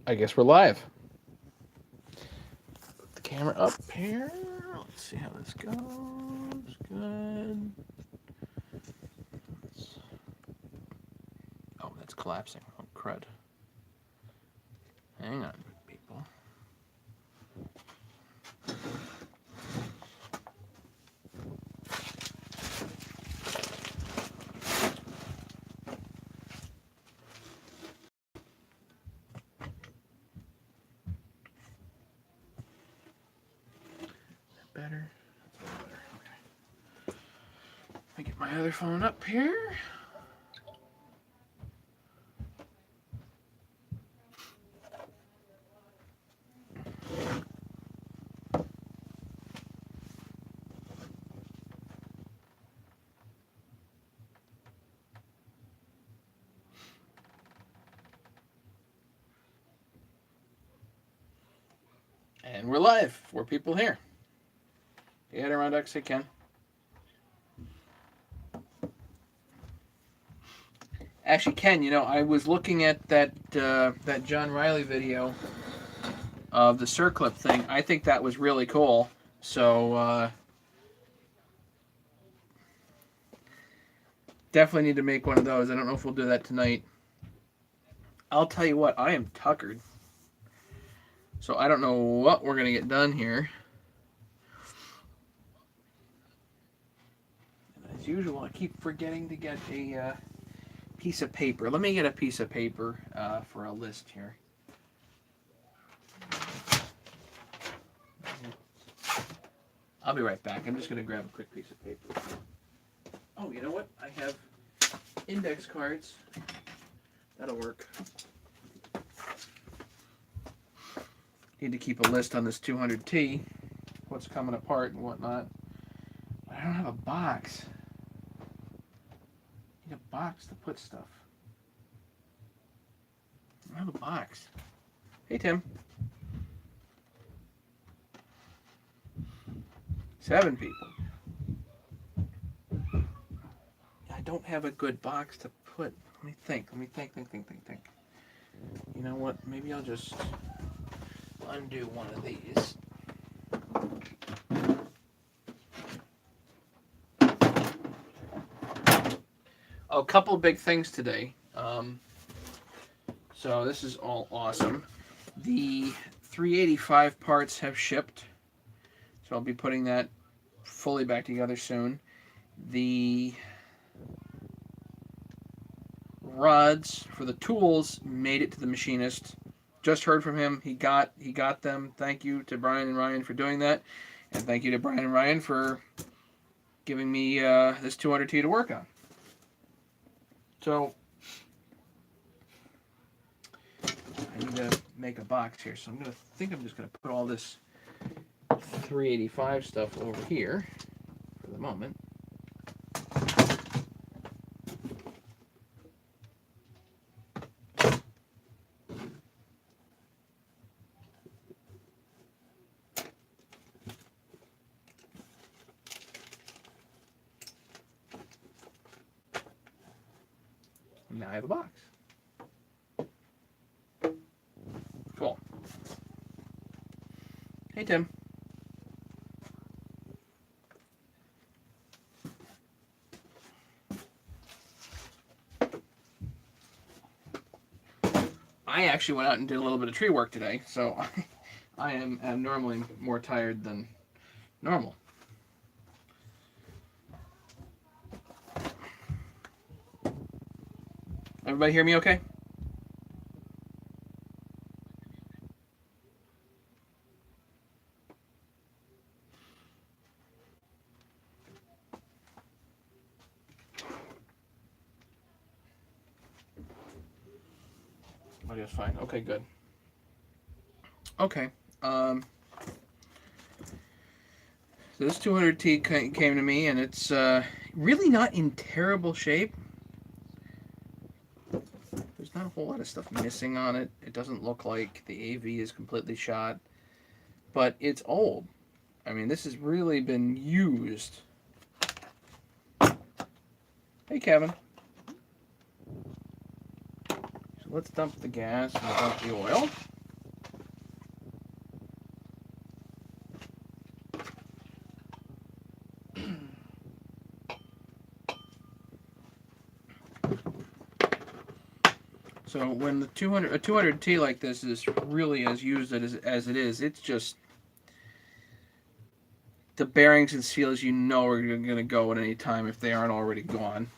I guess we're live. Put the camera up here. Let's see how this goes. Good. Oh, that's collapsing. Oh, crud. Hang on, people. Better. That's a little better. Okay. Let me get my other phone up here. And we're live. 4 people here. Get around X, I can. Actually, Ken, you know, I was looking at that John Riley video of the circlip thing. I think that was really cool. So definitely need to make one of those. I don't know if we'll do that tonight. I'll tell you what, I am tuckered. So I don't know what we're going to get done here. And as usual, I keep forgetting to get a piece of paper. Let me get a piece of paper for a list here. I'll be right back. I'm just going to grab a quick piece of paper. Oh, you know what? I have index cards. That'll work. Need to keep a list on this 200T, what's coming apart and whatnot. But I don't have a box. I need a box to put stuff. I don't have a box. Hey, Tim. 7 people. I don't have a good box to put. Let me think. You know what? Maybe I'll just undo one of these. A couple big things today. So this is all awesome. The 385 parts have shipped. So I'll be putting that fully back together soon. The rods for the tools made it to the machinist. Just heard from him. He got them. Thank you to Brian and Ryan for doing that. And thank you to Brian and Ryan for giving me this 200T to work on. So I need to make a box here. So I'm just going to put all this 385 stuff over here for the moment. Now I have a box. Cool. Hey, Tim. I actually went out and did a little bit of tree work today, so I am normally more tired than normal. Everybody hear me okay? Audio's fine. Okay, good. Okay. So this 200T came to me, and it's really not in terrible shape. There's not a whole lot of stuff missing on it. It doesn't look like the AV is completely shot, but it's old. I mean, this has really been used. Hey, Kevin. So let's dump the gas and dump the oil. So when a 200T like this is really as used as it is, it's just the bearings and seals you know are going to go at any time if they aren't already gone.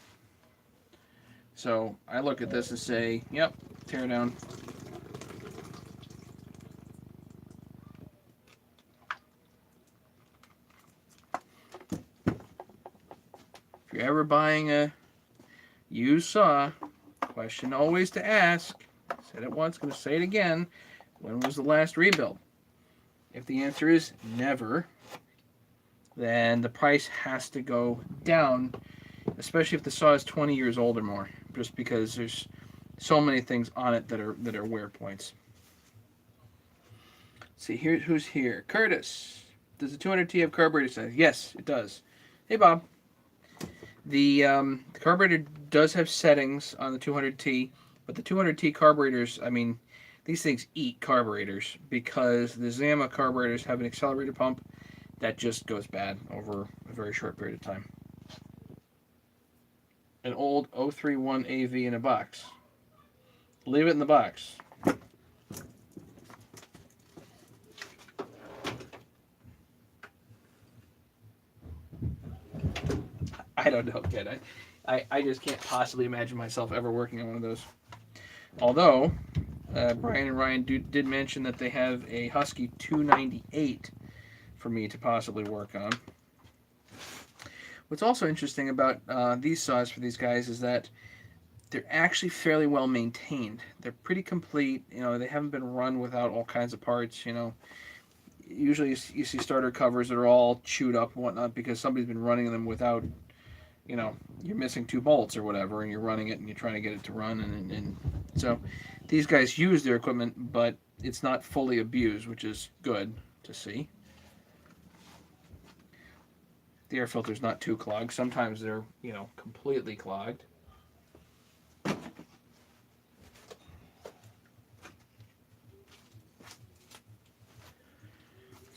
So I look at this and say, yep, tear down. If you're ever buying a used saw, question always to ask, said it once, going to say it again, when was the last rebuild? If the answer is never, then the price has to go down, especially if the saw is 20 years old or more, just because there's so many things on it that are wear points. Let's see, here, who's here? Curtis. Does the 200T have carburetor settings? Yes, it does. Hey, Bob. The carburetor does have settings on the 200T, but the 200T carburetors, I mean, these things eat carburetors because the Zama carburetors have an accelerator pump that just goes bad over a very short period of time. An old 031 AV in a box. Leave it in the box. I don't know, kid. I just can't possibly imagine myself ever working on one of those. Although, Brian and Ryan did mention that they have a Husky 298 for me to possibly work on. What's also interesting about these saws for these guys is that they're actually fairly well maintained. They're pretty complete. You know, they haven't been run without all kinds of parts. You know, usually you see starter covers that are all chewed up and whatnot because somebody's been running them without, you know, you're missing 2 bolts or whatever, and you're running it and you're trying to get it to run, and so these guys use their equipment, but it's not fully abused, which is good to see. The air filter's not too clogged. Sometimes they're, you know, completely clogged. Let's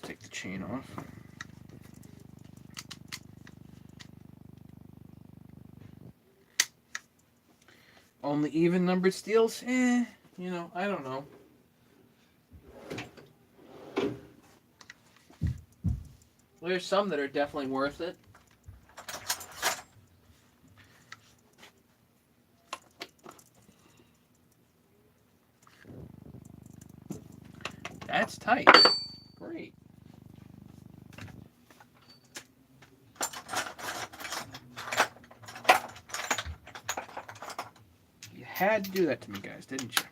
take the chain off. Only even numbered steels? You know, I don't know. There's some that are definitely worth it. That's tight. Great. You had to do that to me, guys, didn't you?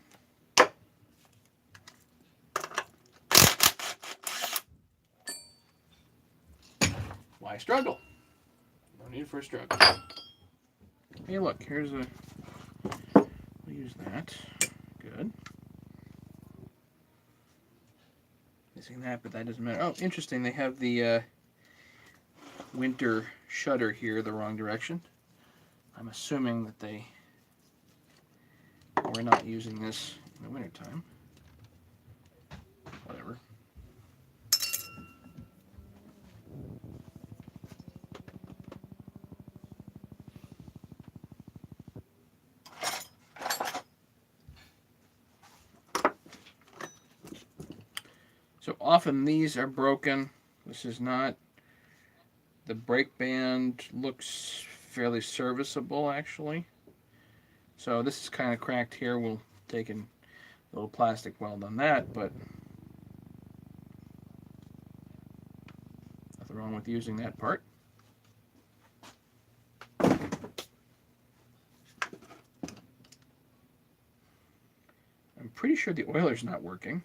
Why struggle? No need for a struggle. Hey, look, here's a... We'll use that. Good. Missing that, but that doesn't matter. Oh, interesting. They have the winter shutter here the wrong direction. I'm assuming that we're not using this in the wintertime. Whatever. So often these are broken. This is not. The brake band looks fairly serviceable, actually. So this is kind of cracked here. We'll take a little plastic weld on that, but nothing wrong with using that part. I'm pretty sure the oiler's not working.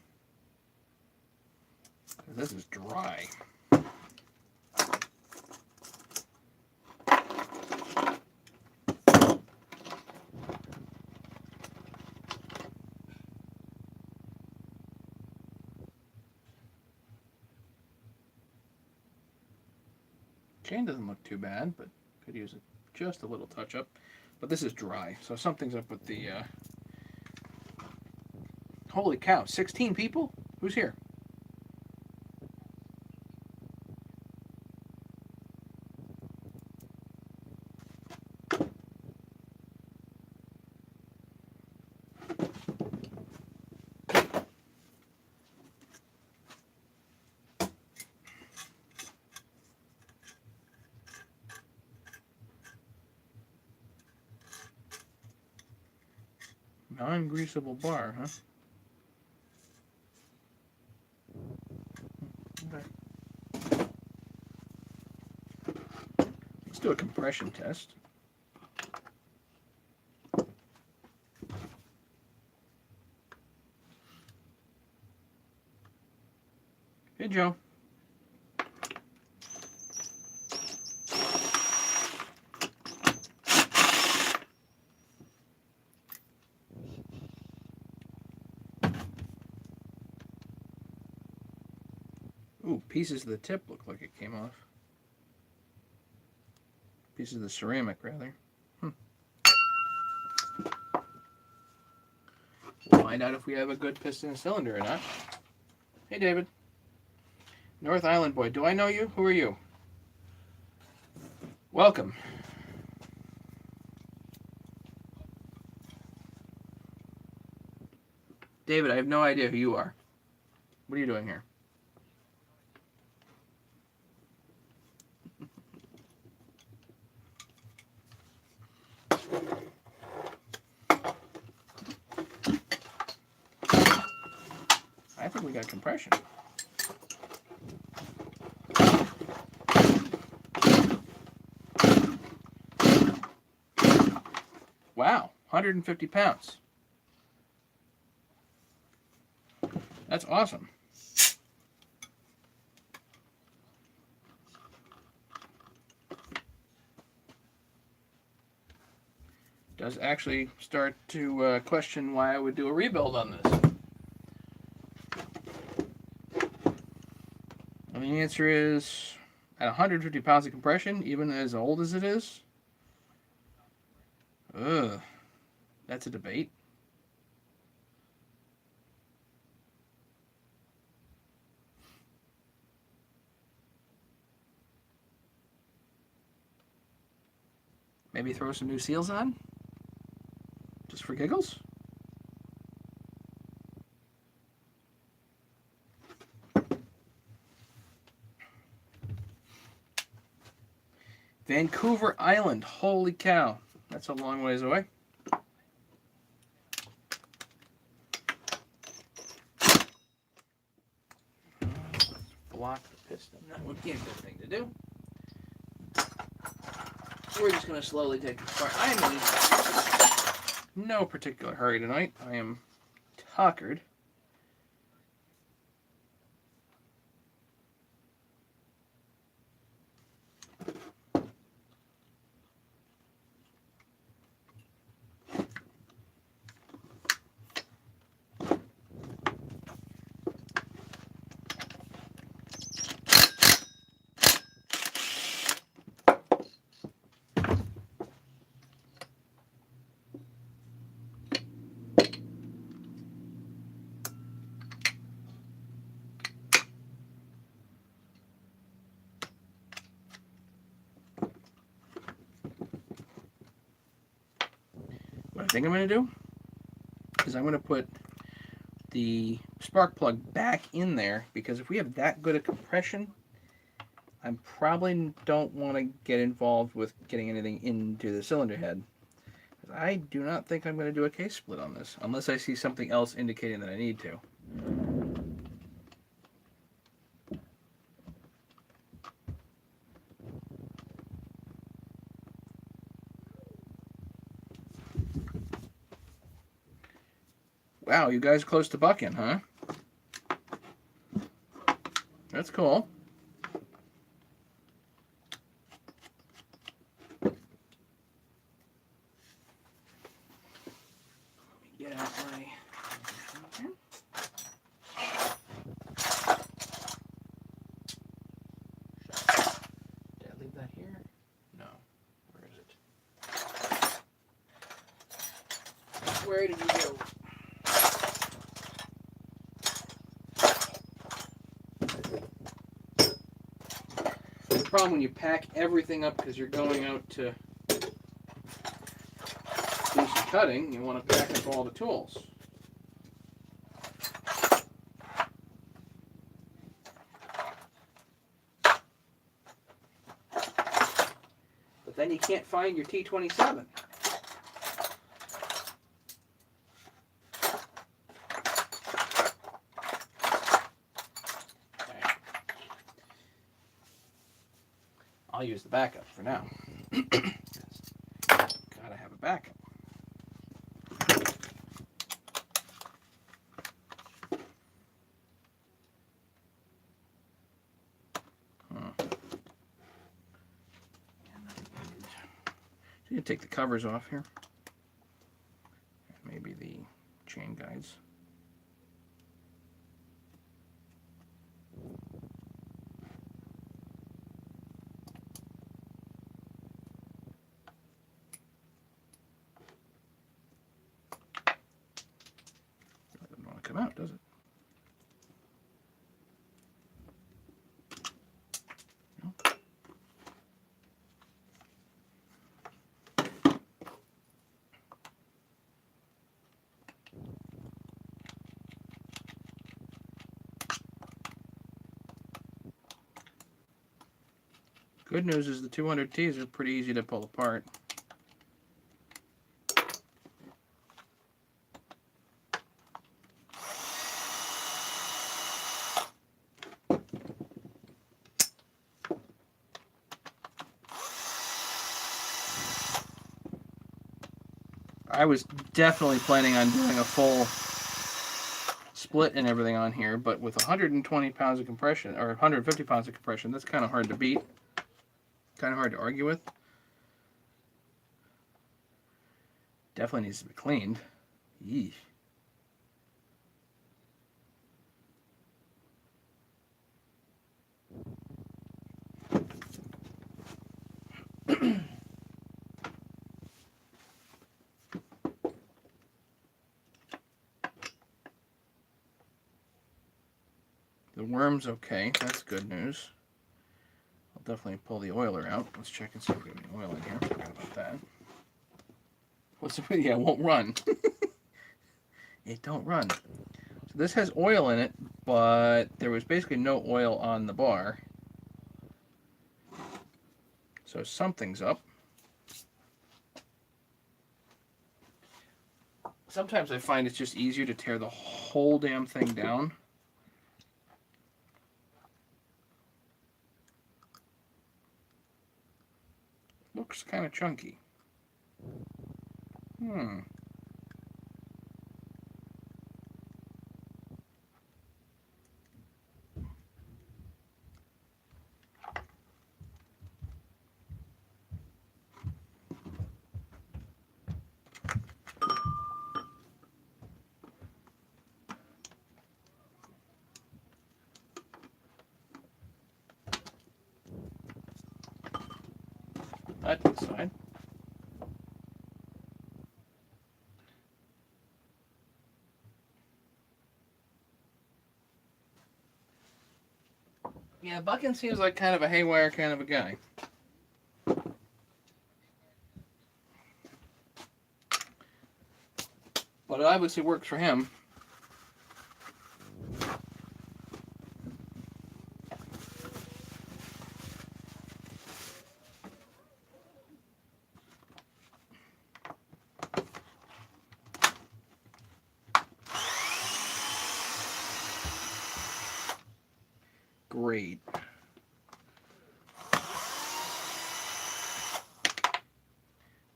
This is dry. Chain doesn't look too bad, but could use just a little touch up. But this is dry, so something's up with the... Holy cow, 16 people? Who's here? Non-greasable bar, huh? Okay. Let's do a compression test. Hey, Joe. Ooh, pieces of the tip look like it came off. Pieces of the ceramic, rather. We'll find out if we have a good piston and cylinder or not. Hey, David. North Island boy. Do I know you? Who are you? Welcome. David, I have no idea who you are. What are you doing here? I think we got compression. Wow, 150 pounds. That's awesome. Does actually start to question why I would do a rebuild on this. And the answer is, at 150 pounds of compression, even as old as it is, that's a debate. Maybe throw some new seals on? Just for giggles? Vancouver Island. Holy cow. That's a long ways away. Let's block the piston. That would be a good thing to do. We're just going to slowly take it apart. I am in no particular hurry tonight. I am tuckered. What I think I'm going to do is I'm going to put the spark plug back in there, because if we have that good a compression, I probably don't want to get involved with getting anything into the cylinder head. I do not think I'm going to do a case split on this, unless I see something else indicating that I need to. Wow, you guys close to bucking, huh? That's cool. Let me get out my... Did I leave that here? No. Where is it? Where did you go? The problem when you pack everything up because you're going out to do some cutting, you want to pack up all the tools. But then you can't find your T27. I'll use the backup for now. Gotta have a backup. So you take the covers off here. Maybe the chain guides. Doesn't want to come out, does it? No. Good news is the 200Ts are pretty easy to pull apart. I was definitely planning on doing a full split and everything on here, but with 120 pounds of compression, or 150 pounds of compression, that's kind of hard to beat. Kind of hard to argue with. Definitely needs to be cleaned. Yeesh. The worm's okay. That's good news. I'll definitely pull the oiler out. Let's check and see if we have any oil in here. Forgot about that. What's the video? Yeah, it won't run. It don't run. So this has oil in it, but there was basically no oil on the bar. So something's up. Sometimes I find it's just easier to tear the whole damn thing down. Looks kind of chunky. That to the side. Yeah, Buchan seems like kind of a haywire kind of a guy. But it obviously works for him. Great.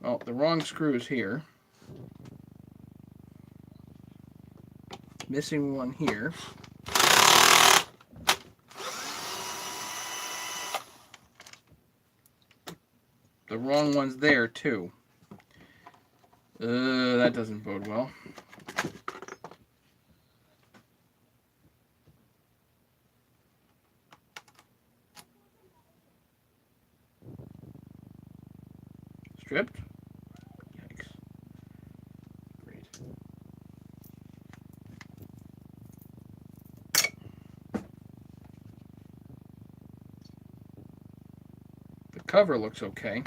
Well, the wrong screw is here. Missing one here. The wrong one's there too. That doesn't bode well. Stripped? Yikes. Great. The cover looks okay.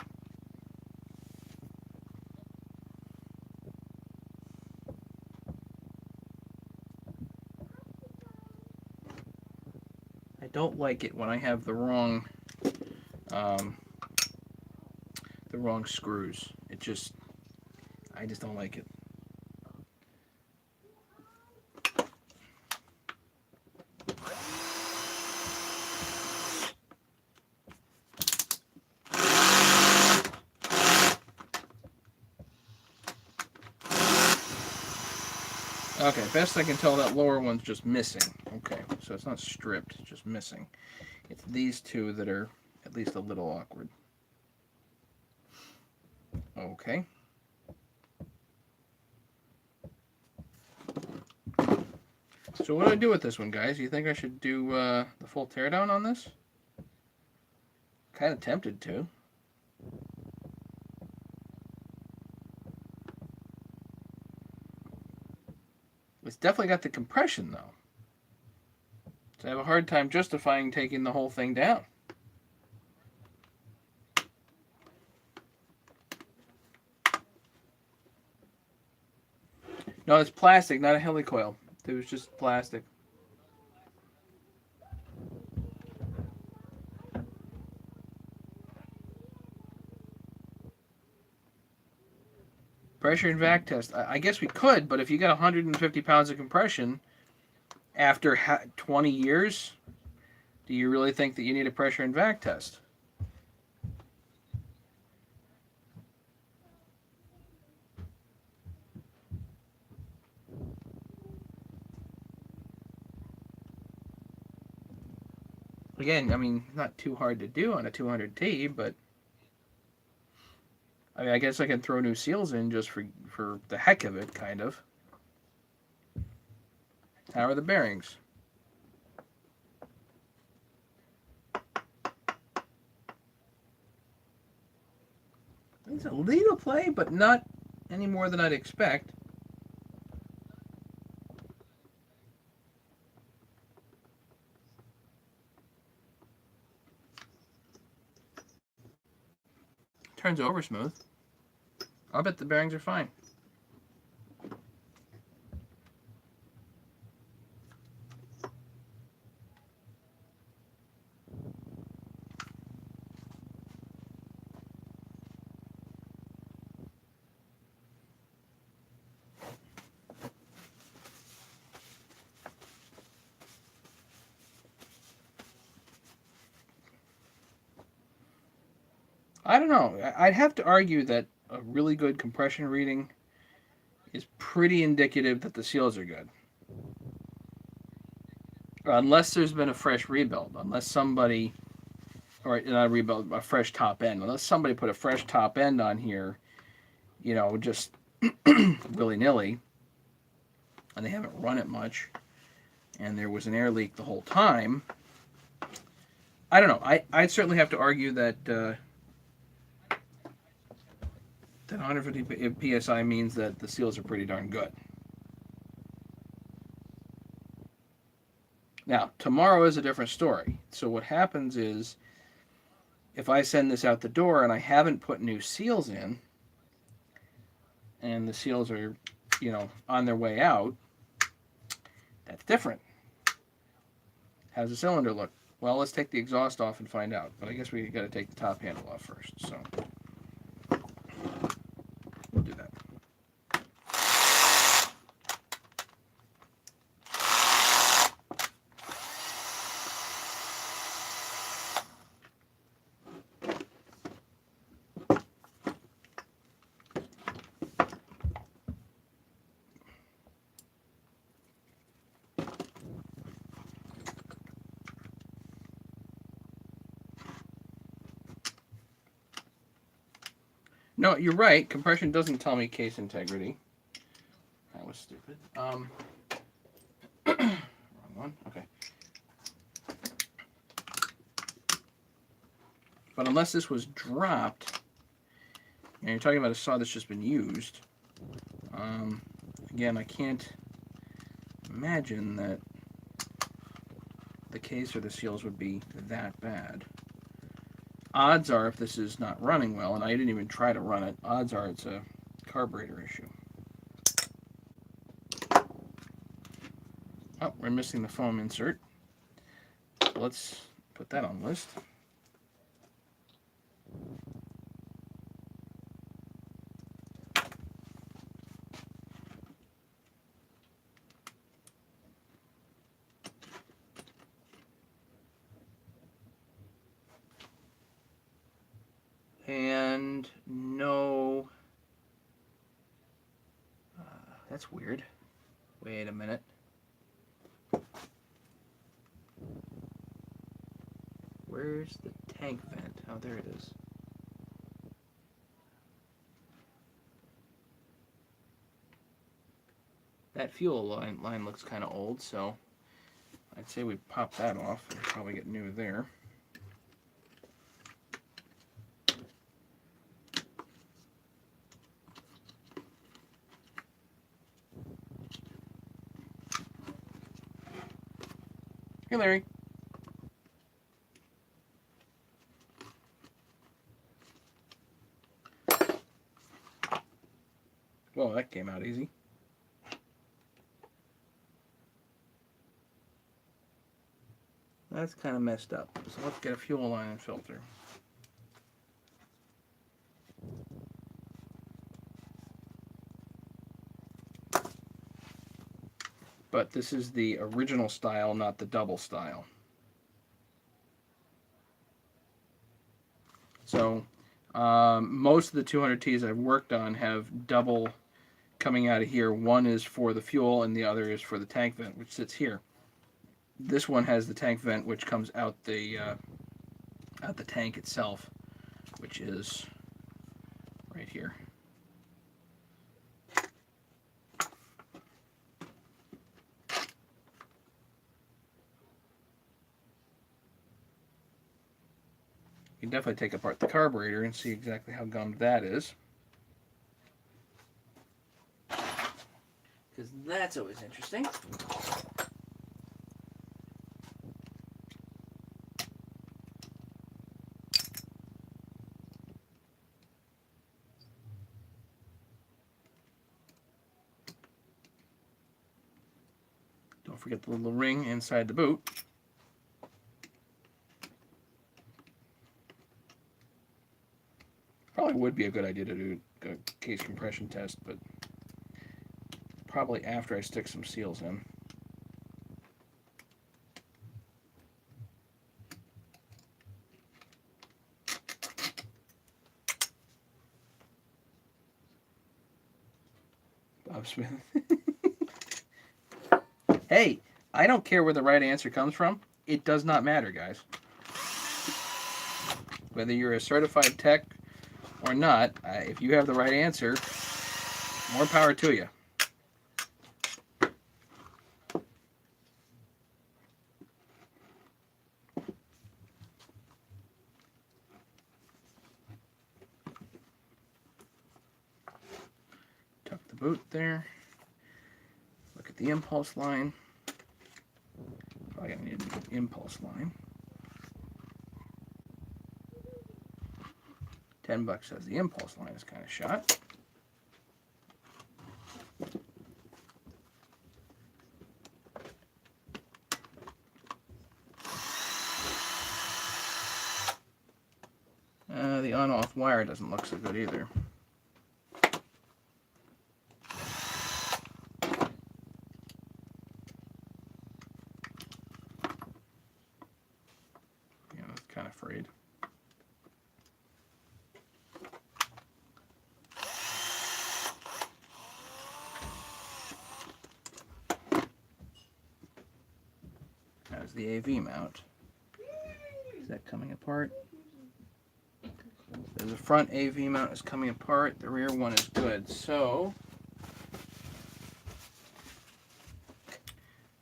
I don't like it when I have the wrong screws. I just don't like it. Okay, best I can tell, that lower one's just missing. Okay, so it's not stripped, it's just missing. It's these two that are at least a little awkward. Okay. So what do I do with this one, guys? You think I should do the full teardown on this? Kind of tempted to. It's definitely got the compression, though. So I have a hard time justifying taking the whole thing down. No, it's plastic, not a helicoil. It was just plastic. Pressure and vac test. I guess we could, but if you got 150 pounds of compression after 20 years, do you really think that you need a pressure and vac test? Again, I mean, not too hard to do on a 200T, but I mean, I guess I can throw new seals in just for the heck of it, kind of. How are the bearings? It's a little play, but not any more than I'd expect. Turns over smooth. I'll bet the bearings are fine. I don't know. I'd have to argue that a really good compression reading is pretty indicative that the seals are good. Unless there's been a fresh rebuild. Unless somebody, or not a rebuild, a fresh top end. Unless somebody put a fresh top end on here, you know, just willy-nilly, and they haven't run it much, and there was an air leak the whole time. I don't know. I'd certainly have to argue that that 150 psi means that the seals are pretty darn good. Now, tomorrow is a different story. So what happens is, if I send this out the door and I haven't put new seals in, and the seals are, you know, on their way out, that's different. How's the cylinder look? Well, let's take the exhaust off and find out. But I guess we got to take the top handle off first. So we'll do that. No, you're right. Compression doesn't tell me case integrity. That was stupid. Wrong one. Okay. But unless this was dropped, and you're talking about a saw that's just been used, again, I can't imagine that the case or the seals would be that bad. Odds are, if this is not running well, and I didn't even try to run it, odds are it's a carburetor issue. Oh, we're missing the foam insert. Let's put that on the list. And no, that's weird. Wait a minute. Where's the tank vent? Oh, there it is. That fuel line looks kind of old, so I'd say we pop that off and probably get new there. Hey, Larry. Well, that came out easy. That's kind of messed up. So let's get a fuel line and filter. But this is the original style, not the double style. So most of the 200Ts I've worked on have double coming out of here. One is for the fuel and the other is for the tank vent, which sits here. This one has the tank vent, which comes out the tank itself, which is right here. You can definitely take apart the carburetor and see exactly how gummed that is. Because that's always interesting. Don't forget the little ring inside the boot. Probably would be a good idea to do a case compression test, but probably after I stick some seals in. Bob Smith. Hey, I don't care where the right answer comes from. It does not matter, guys. Whether you're a certified tech or not, if you have the right answer, more power to you. Tuck the boot there. Look at the impulse line. Probably gonna need an impulse line. $10 says the impulse line is kind of shot. The on-off wire doesn't look so good either. Yeah, that's kind of frayed. There's the AV mount. Is that coming apart? The front AV mount is coming apart. The rear one is good. So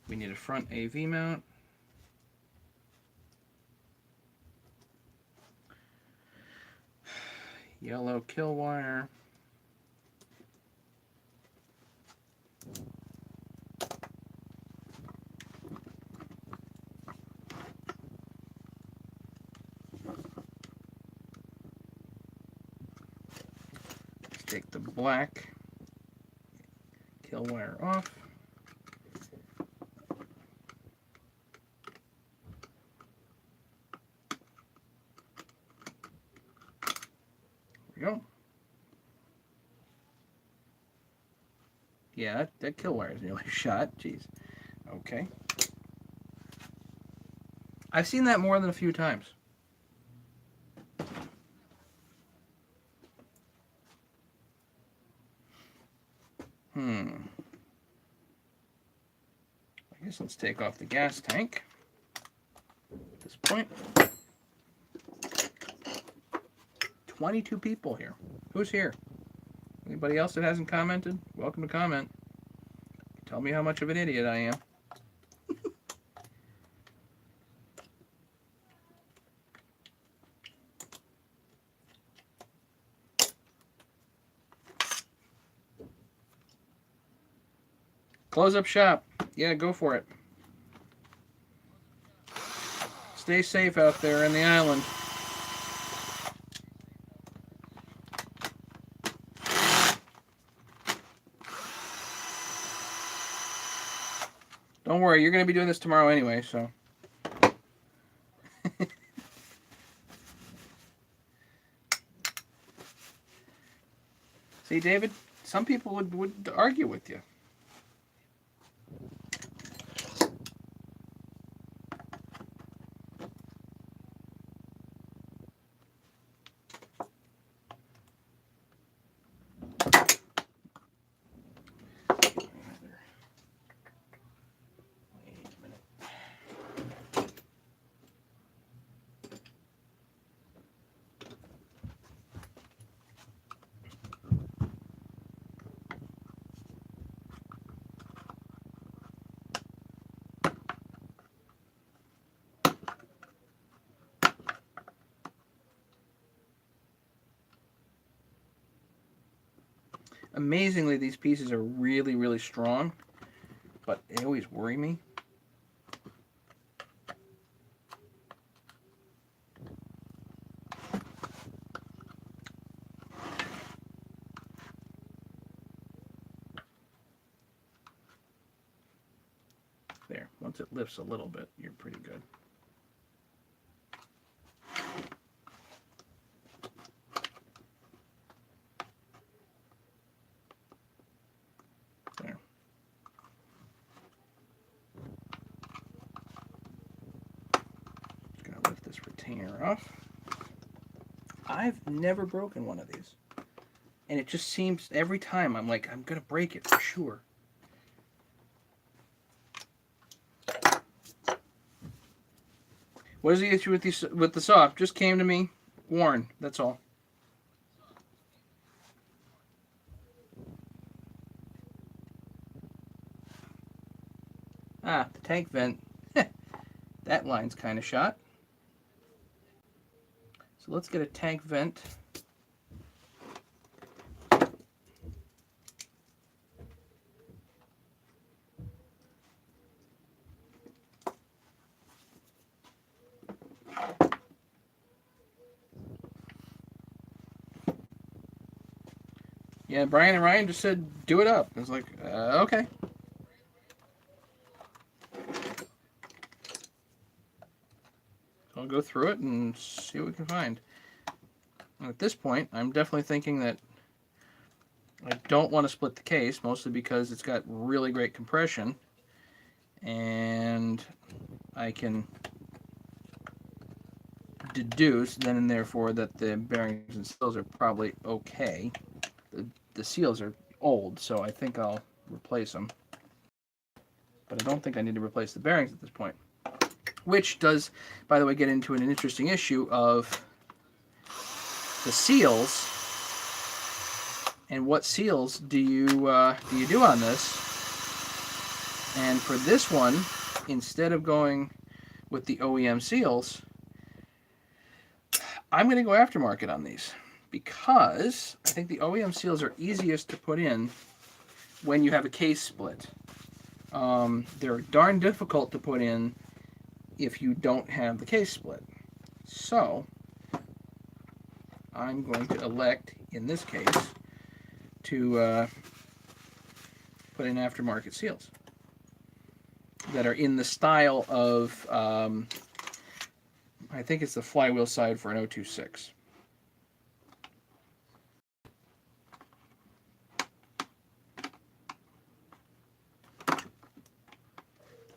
we need a front AV mount. Yellow kill wire. Take the black kill wire off. There we go. Yeah, that kill wire is nearly shot. Jeez. Okay. I've seen that more than a few times. guess let's take off the gas tank at this point. 22 people here. Who's here? Anybody else that hasn't commented? Welcome to comment. Tell me how much of an idiot I am. Close up shop. Yeah, go for it. Stay safe out there in the island. Don't worry, you're going to be doing this tomorrow anyway, so. See, David, some people would argue with you. Amazingly, these pieces are really, really strong, but they always worry me. There, once it lifts a little bit, you're pretty good. There. Just gonna lift this retainer off. I've never broken one of these. And it just seems, every time I'm like, I'm gonna break it for sure. What is the issue with the saw? Just came to me, worn, that's all. Ah, the tank vent. That line's kind of shot. So let's get a tank vent. Yeah, Brian and Ryan just said, do it up. I was like, okay. I'll go through it and see what we can find. And at this point, I'm definitely thinking that I don't want to split the case, mostly because it's got really great compression. And I can deduce then and therefore that the bearings and seals are probably okay. The seals are old, so I think I'll replace them. But I don't think I need to replace the bearings at this point. Which does, by the way, get into an interesting issue of the seals. And what seals do you do on this? And for this one, instead of going with the OEM seals, I'm going to go aftermarket on these, because I think the OEM seals are easiest to put in when you have a case split. They're darn difficult to put in if you don't have the case split. So I'm going to elect, in this case, to put in aftermarket seals that are in the style of, I think it's the flywheel side for an 026.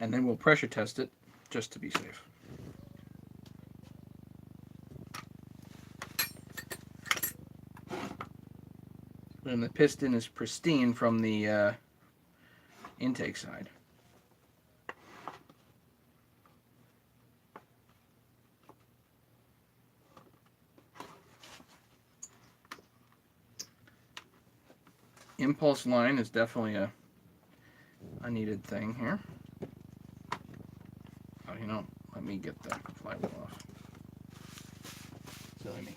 And then we'll pressure test it just to be safe. And the piston is pristine from the intake side. impulse line is definitely a needed thing here. Oh, you know, let me get the flywheel off. Silly me.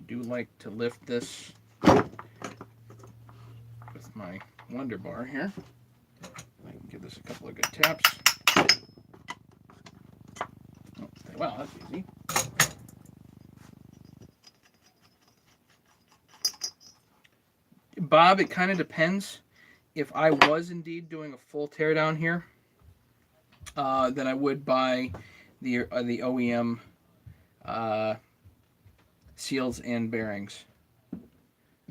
Do like to lift this with my Wonder Bar here. I can give this a couple of good taps. Oh, wow, that's easy. Bob, it kind of depends. If I was indeed doing a full teardown here, then I would buy the OEM seals and bearings.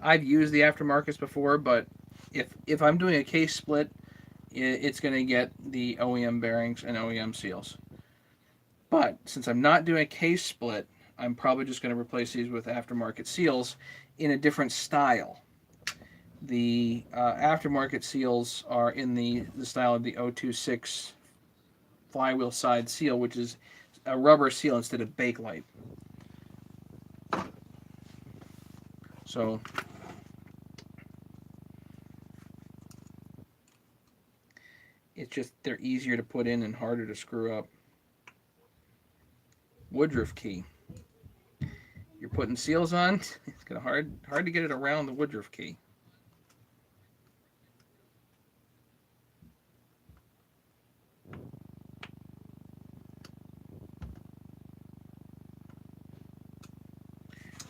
I've used the aftermarkets before, but if I'm doing a case split, it's going to get the OEM bearings and OEM seals. But since I'm not doing a case split, I'm probably just going to replace these with aftermarket seals in a different style. The aftermarket seals are in the style of the 026 flywheel side seal, which is a rubber seal instead of Bakelite. So it's just they're easier to put in and harder to screw up. Woodruff key. You're putting seals on, it's gonna hard to get it around the Woodruff key.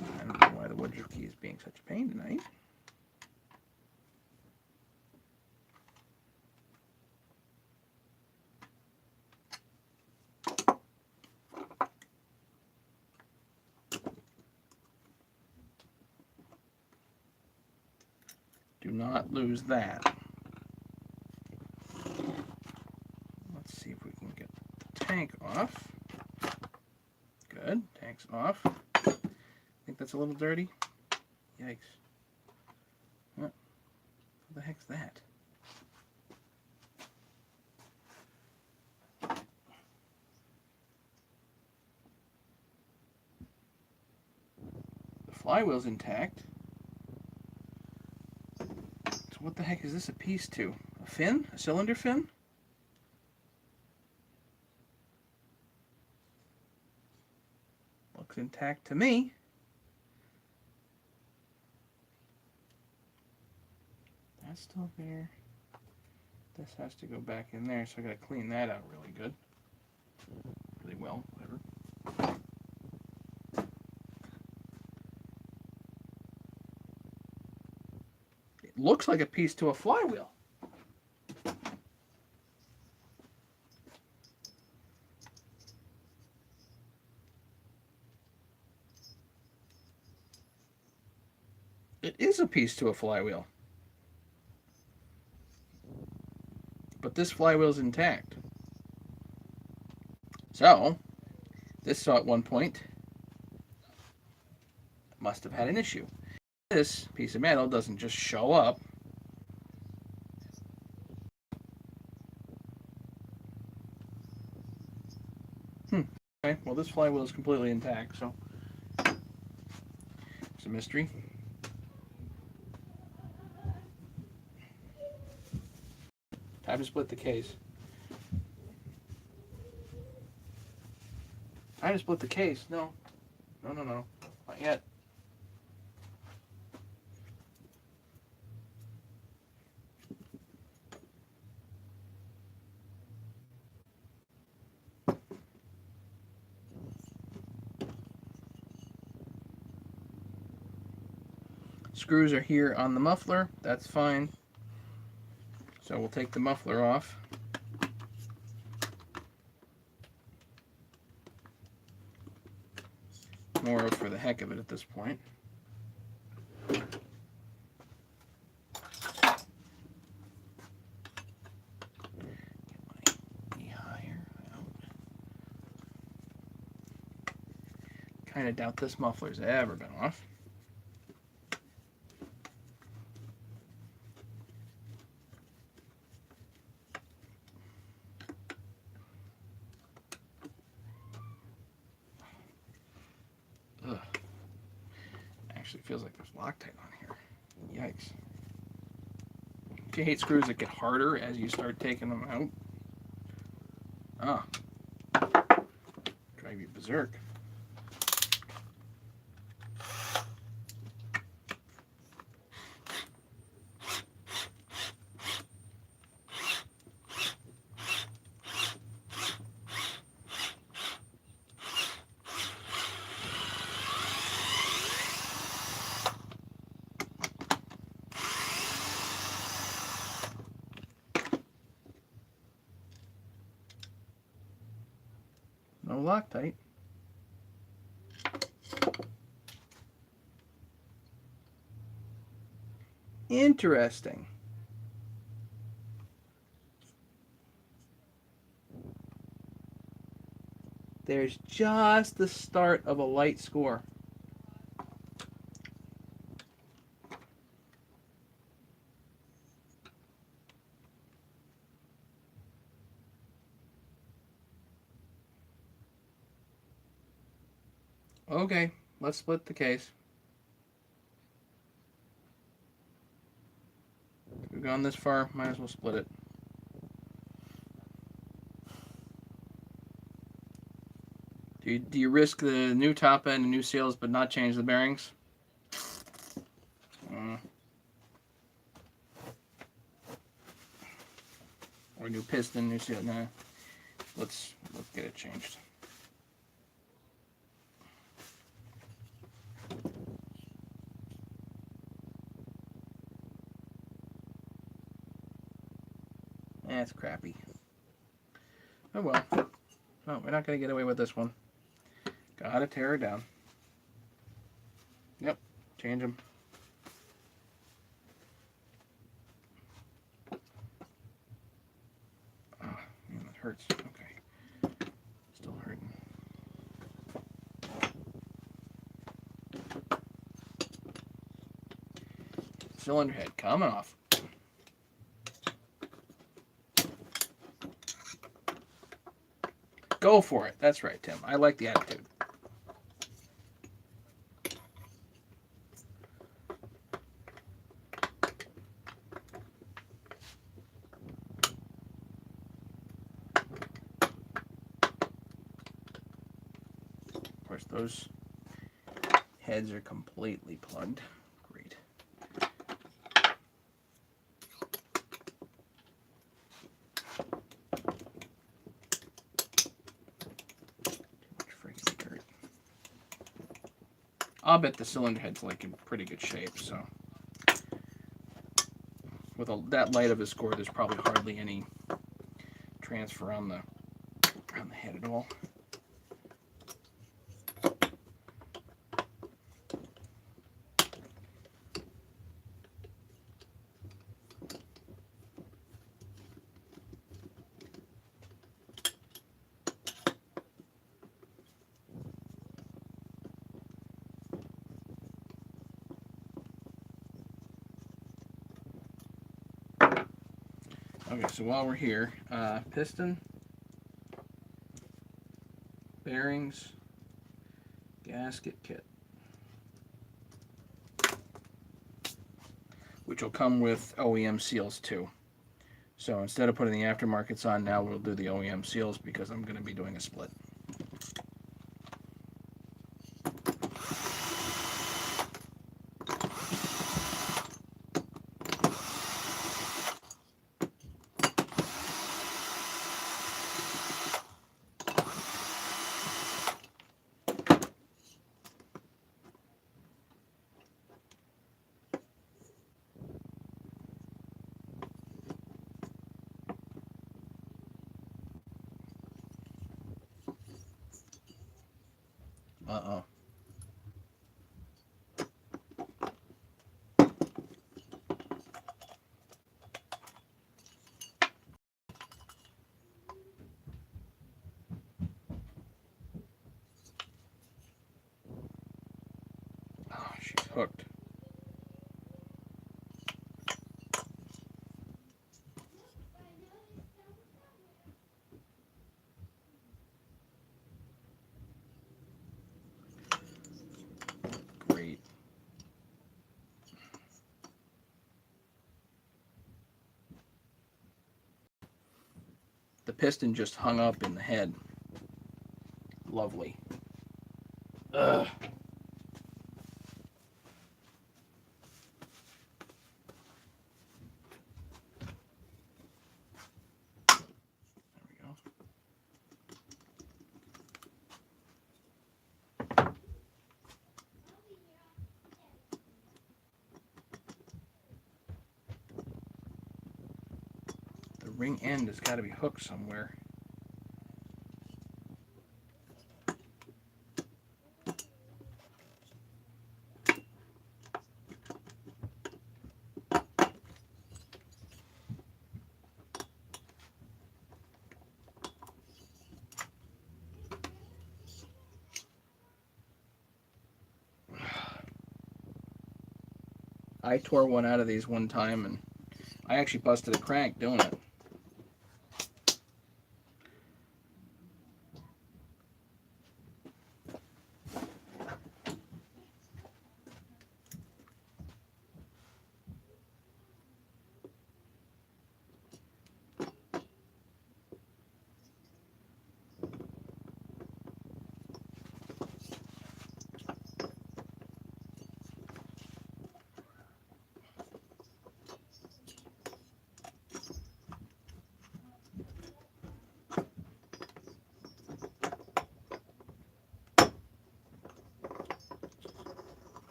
I don't know why the Woodruff key is being such a pain tonight. Do not lose that. Let's see if we can get the tank off. Good, tank's off. I think that's a little dirty. Yikes. What the heck's that? The flywheel's intact. So what the heck is this a piece to? A fin? A cylinder fin? Looks intact to me. That's still there. This has to go back in there, so I gotta clean that out really good. Really well, whatever. It looks like a piece to a flywheel. It is a piece to a flywheel. But this flywheel's intact. So, this saw at one point must have had an issue. This piece of metal doesn't just show up. Okay, well this flywheel is completely intact, so it's a mystery. Time to split the case. Time to split the case. No. No, no, no. Not yet. Screws are here on the muffler. That's fine. So we'll take the muffler off. more for the heck of it at this point. Kind of doubt this muffler's ever been off. Ugh. Actually feels like there's Loctite on here. Yikes. Do you hate screws that get harder as you start taking them out? Ah. Drive you berserk. No Loctite. Interesting. There's just the start of a light score. Okay, let's split the case. We've gone this far, might as well split it. Do you risk the new top end and new seals but not change the bearings? Or new piston, new seal? Nah. Let's get it changed. That's crappy. Oh well. Oh, we're not going to get away with this one. Gotta tear her down. Yep, change them. Oh, man, that hurts. Okay. Still hurting. Cylinder head coming off. Go for it. That's right, Tim. I like the attitude. Of course, those heads are completely plugged. Great. I'll bet the cylinder head's like in pretty good shape, so with that light of a score, there's probably hardly any transfer on the head at all. Okay, so while we're here, piston, bearings, gasket kit, which will come with OEM seals too. So instead of putting the aftermarkets on now, we'll do the OEM seals because I'm going to be doing a split. Uh-oh. hooked. Great. The piston just hung up in the head. Lovely. Ugh. The ring end has got to be hooked somewhere. I tore one out of these one time, and I actually busted a crank doing it.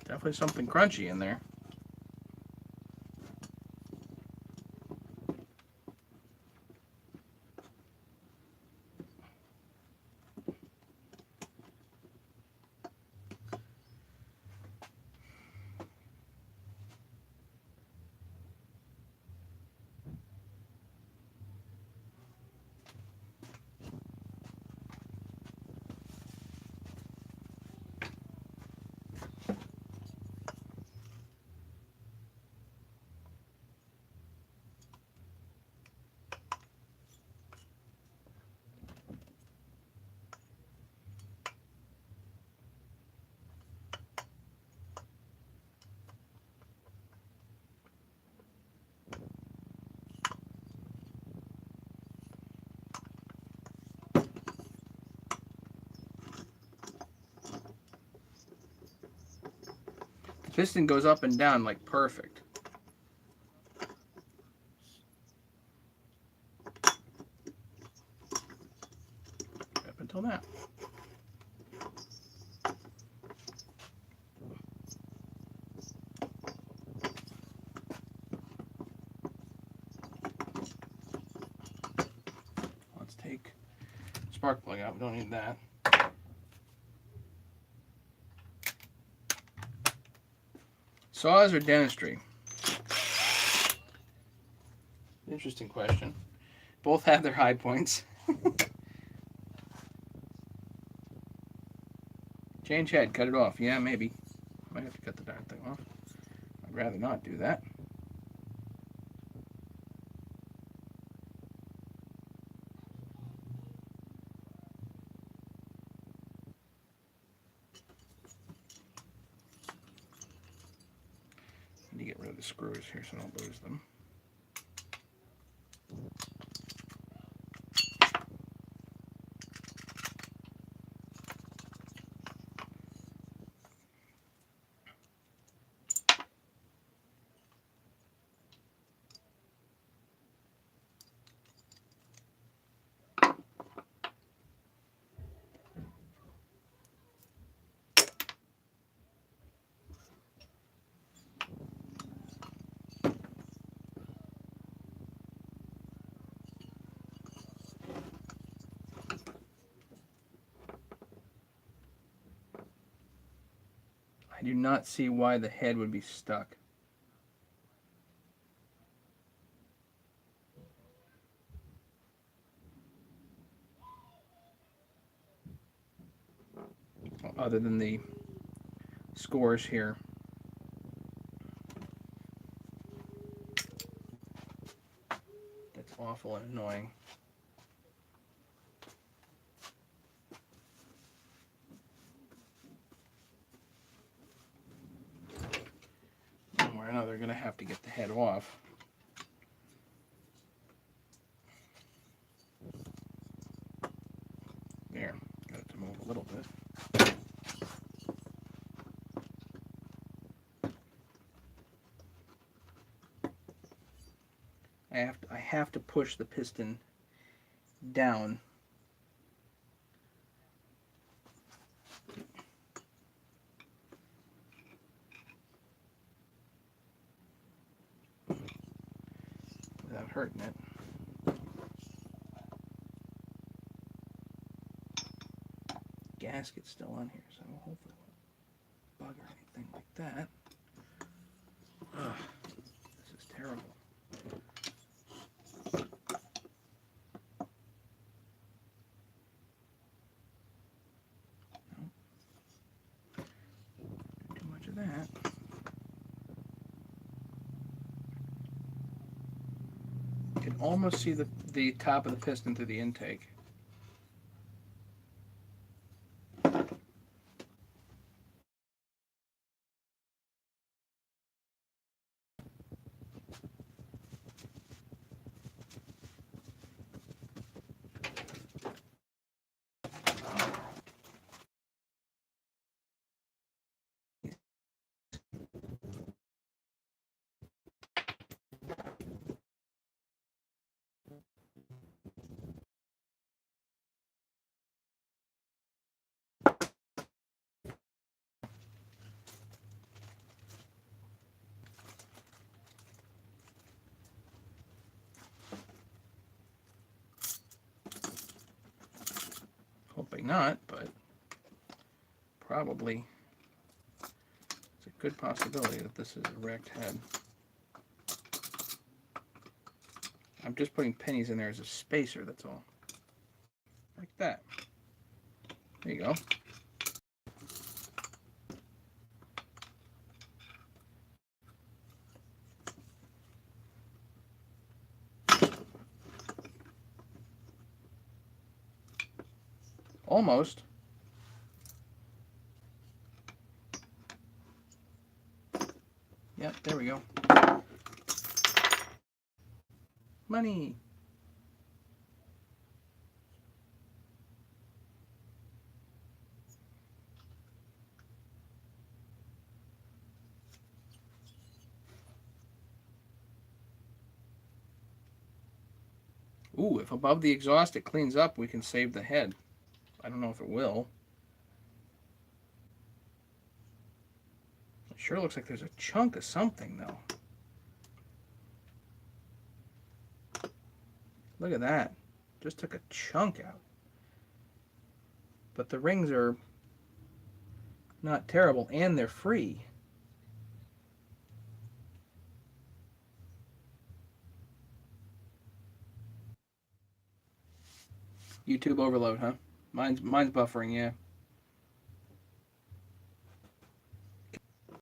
Definitely something crunchy in there. Piston goes up and down like perfect. Up until now. Let's take spark plug out. We don't need that. Saws or dentistry? Interesting question. Both have their high points. Change head, cut it off. Yeah, maybe. Might have to cut the darn thing off. I'd rather not do that. Need to get rid of the screws here so I don't lose them. I do not see why the head would be stuck. other than the scores here. That's awful and annoying. One way or another, going to have to get the head off. There, got it to move a little bit. I have to push the piston down. Without hurting it. Gasket's still on here, so hopefully it won't bug or anything like that. Ugh, this is terrible. Nope. Too much of that. You can almost see the top of the piston through the intake. Hoping not, but probably it's a good possibility that this is a wrecked head. I'm just putting pennies in there as a spacer, that's all. Like that. There you go. Almost. Yep, there we go. Money. Ooh, if above the exhaust it cleans up, we can save the head. I don't know if it will. It sure looks like there's a chunk of something, though. Look at that. Just took a chunk out. But the rings are not terrible, and they're free. YouTube overload, huh? Mine's buffering, yeah.